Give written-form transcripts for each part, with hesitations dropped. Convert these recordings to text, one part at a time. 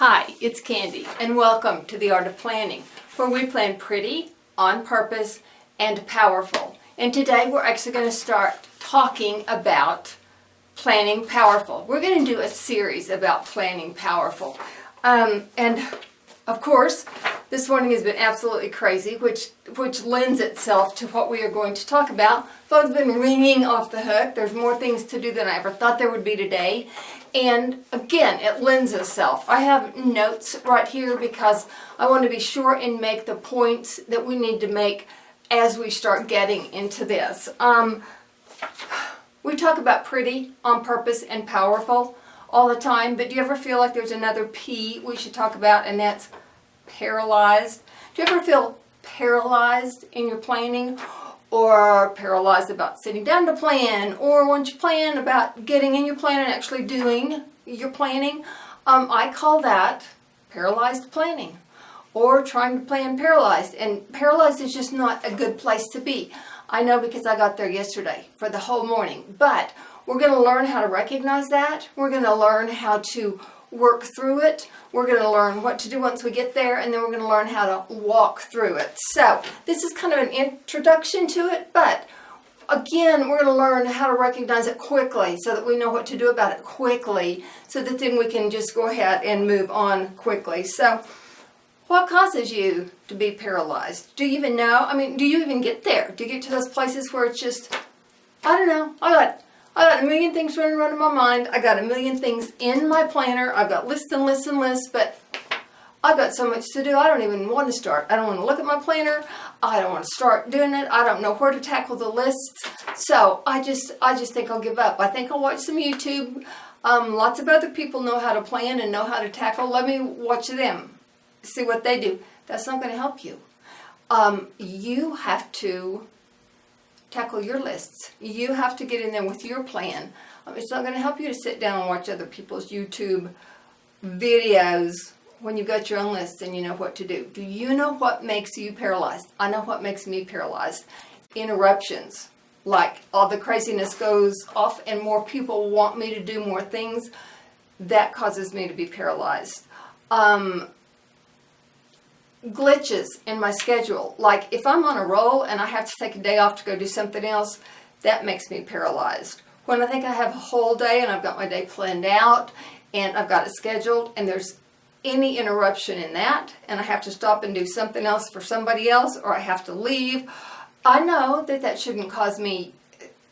Hi, it's Candy, and welcome to The Art of Planning, where we plan pretty, on purpose, and powerful. And today we're actually going to start talking about planning powerful. We're going to do a series about planning powerful. And of course, this morning has been absolutely crazy, which lends itself to what we are going to talk about. Phone's been ringing off the hook. There's more things to do than I ever thought there would be today. And again, it lends itself. I have notes right here because I want to be sure and make the points that we need to make as we start getting into this. We talk about pretty, on purpose, and powerful all the time, but do you ever feel like there's another P we should talk about, and that's paralyzed? Do you ever feel paralyzed in your planning, or paralyzed about sitting down to plan, or once you plan about getting in your plan and actually doing your planning? I call that paralyzed planning, or trying to plan paralyzed. And paralyzed is just not a good place to be. I know because I got there yesterday for the whole morning. But we're going to learn how to recognize that. We're going to learn how to work through it. We're going to learn what to do once we get there, and then we're going to learn how to walk through it. So this is kind of an introduction to it, but again, we're going to learn how to recognize it quickly so that we know what to do about it quickly, so that then we can just go ahead and move on quickly. So what causes you to be paralyzed? Do you even know? I mean, do you even get there? Do you get to those places where it's just, I don't know, I got a million things running around in my mind. I got a million things in my planner. I've got lists and lists and lists, but I've got so much to do. I don't even want to start. I don't want to look at my planner. I don't want to start doing it. I don't know where to tackle the lists. So I just think I'll give up. I think I'll watch some YouTube. Lots of other people know how to plan and know how to tackle. Let me watch them. See what they do. That's not going to help you. You have to tackle your lists. You have to get in there with your plan. It's not going to help you to sit down and watch other people's YouTube videos when you've got your own lists and you know what to do. Do you know what makes you paralyzed? I know what makes me paralyzed. Interruptions. Like all the craziness goes off and more people want me to do more things. That causes me to be paralyzed. Glitches in my schedule. Like if I'm on a roll and I have to take a day off to go do something else, that makes me paralyzed. When I think I have a whole day and I've got my day planned out and I've got it scheduled and there's any interruption in that and I have to stop and do something else for somebody else, or I have to leave, I know that shouldn't cause me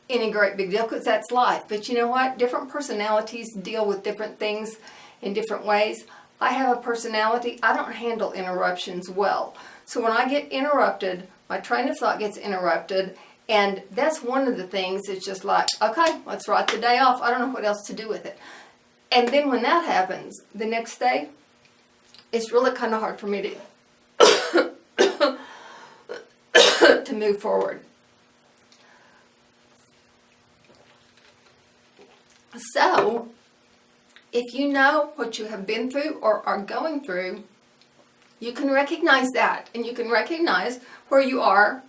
any great big deal because that's life. But you know what? Different personalities deal with different things in different ways. I have a personality, I don't handle interruptions well. So when I get interrupted, my train of thought gets interrupted, and that's one of the things. It's just like, okay, let's write the day off. I don't know what else to do with it. And then when that happens, the next day, it's really kind of hard for me to to move forward. So if you know what you have been through or are going through, you can recognize that, and you can recognize where you are.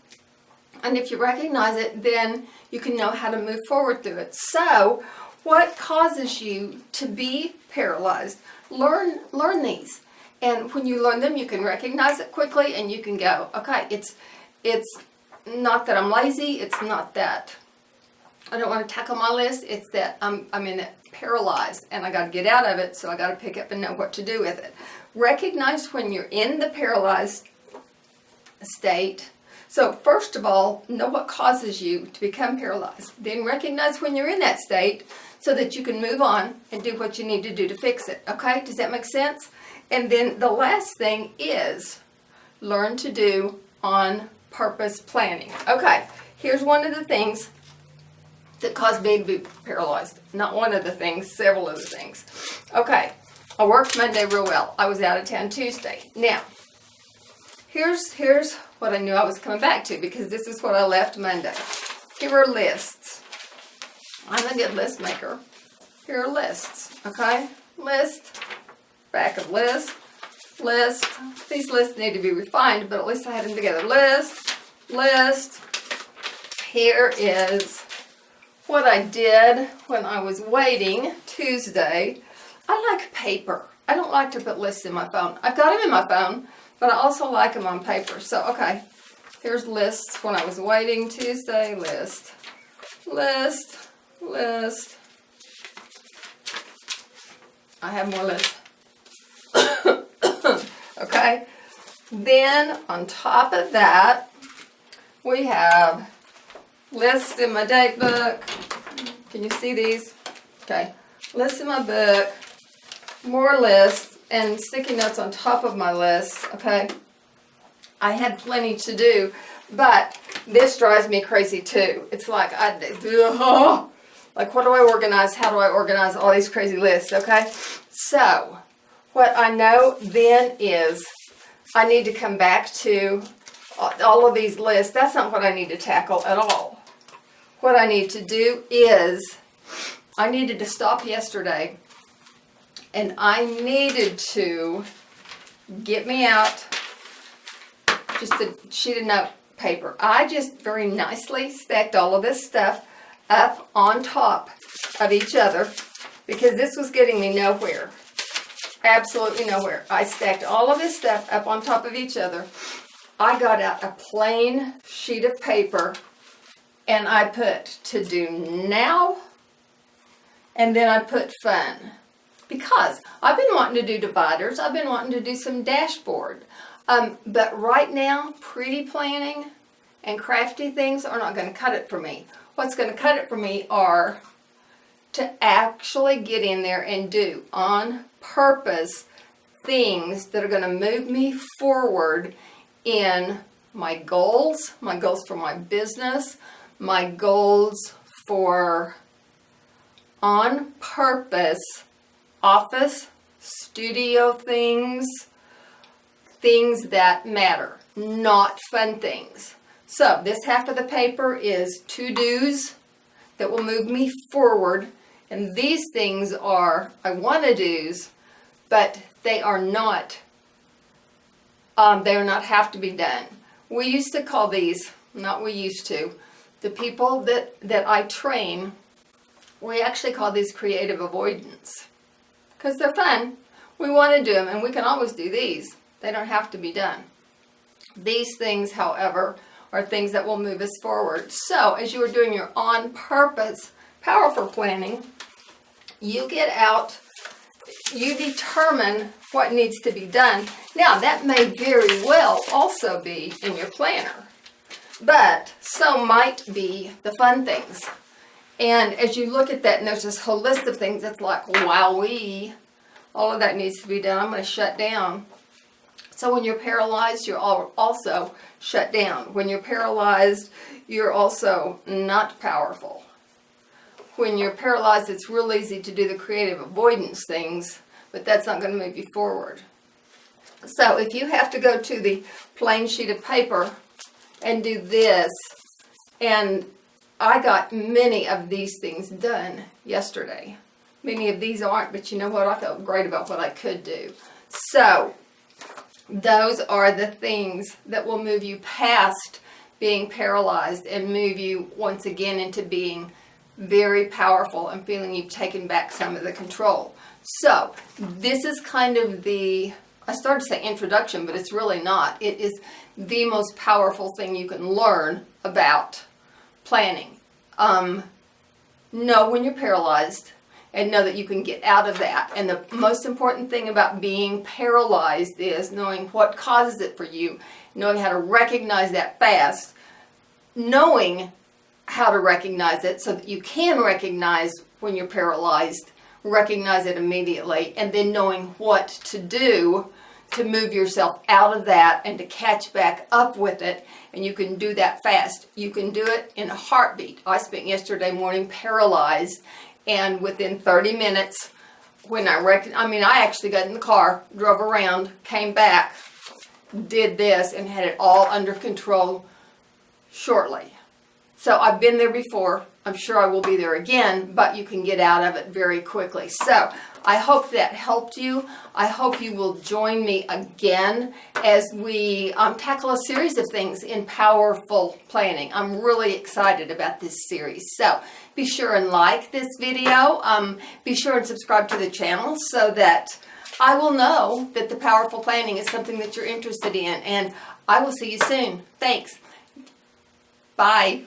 And if you recognize it, then you can know how to move forward through it. So what causes you to be paralyzed? Learn these. And when you learn them, you can recognize it quickly and you can go, okay, it's not that I'm lazy. It's not that I don't want to tackle my list. It's that I'm in it paralyzed and I got to get out of it, so I got to pick up and know what to do with it. Recognize when you're in the paralyzed state. So first of all, know what causes you to become paralyzed. Then recognize when you're in that state so that you can move on and do what you need to do to fix it. Okay? Does that make sense? And then the last thing is learn to do on purpose planning. Okay, here's one of the things that caused me to be paralyzed. Not one of the things, several of the things. Okay, I worked Monday real well. I was out of town Tuesday. Now, here's what I knew I was coming back to, because this is what I left Monday. Here are lists. I'm a good list maker. Here are lists, okay? List, back of list, list. These lists need to be refined, but at least I had them together. List. Here is what I did when I was waiting Tuesday. I like paper. I don't like to put lists in my phone. I've got them in my phone, but I also like them on paper. So, okay, here's lists. When I was waiting, Tuesday, list, list, list. I have more lists. Okay, then on top of that, we have lists in my date book. Can you see these? Okay, lists in my book, more lists, and sticky notes on top of my list. Okay, I had plenty to do, but this drives me crazy too. It's like, like what do I organize? How do I organize all these crazy lists? Okay, so what I know then is I need to come back to all of these lists. That's not what I need to tackle at all. What I need to do is I needed to stop yesterday, and I needed to get me out just a sheet of note paper. I just very nicely stacked all of this stuff up on top of each other because this was getting me nowhere. Absolutely nowhere. I stacked all of this stuff up on top of each other. I got out a plain sheet of paper and I put to do now, and then I put fun. Because I've been wanting to do dividers. I've been wanting to do some dashboard. But right now, pretty planning and crafty things are not going to cut it for me. What's going to cut it for me are to actually get in there and do on purpose things that are going to move me forward in my goals for my business, my goals for on purpose office, studio things, things that matter, not fun things. So this half of the paper is to-dos that will move me forward. And these things are I want to do's, but they are not have to be done. We used to call these, not we used to, the people that I train, we actually call these creative avoidance because they're fun. We want to do them, and we can always do these. They don't have to be done. These things, however, are things that will move us forward. So as you are doing your on-purpose powerful planning, you get out, you determine what needs to be done. Now, that may very well also be in your planner, but so might be the fun things. And as you look at that, and there's this whole list of things that's like, wowee, all of that needs to be done. I'm going to shut down. So when you're paralyzed, you're also shut down. When you're paralyzed, you're also not powerful. When you're paralyzed, it's real easy to do the creative avoidance things, but that's not going to move you forward. So if you have to go to the plain sheet of paper and do this, and I got many of these things done yesterday. Many of these aren't, but you know what? I felt great about what I could do. So those are the things that will move you past being paralyzed and move you once again into being very powerful and feeling you've taken back some of the control. So this is kind of I started to say introduction, but it's really not. It is the most powerful thing you can learn about planning. Know when you're paralyzed and know that you can get out of that. And the most important thing about being paralyzed is knowing what causes it for you, knowing how to recognize that fast, knowing how to recognize it so that you can recognize when you're paralyzed, recognize it immediately, and then knowing what to do to move yourself out of that and to catch back up with it. And you can do that fast. You can do it in a heartbeat. I spent yesterday morning paralyzed, and within 30 minutes, when I actually got in the car, drove around, came back, did this, and had it all under control shortly. So I've been there before. I'm sure I will be there again, but you can get out of it very quickly. So I hope that helped you. I hope you will join me again as we tackle a series of things in powerful planning. I'm really excited about this series. So be sure and like this video. Be sure and subscribe to the channel so that I will know that the powerful planning is something that you're interested in. And I will see you soon. Thanks. Bye.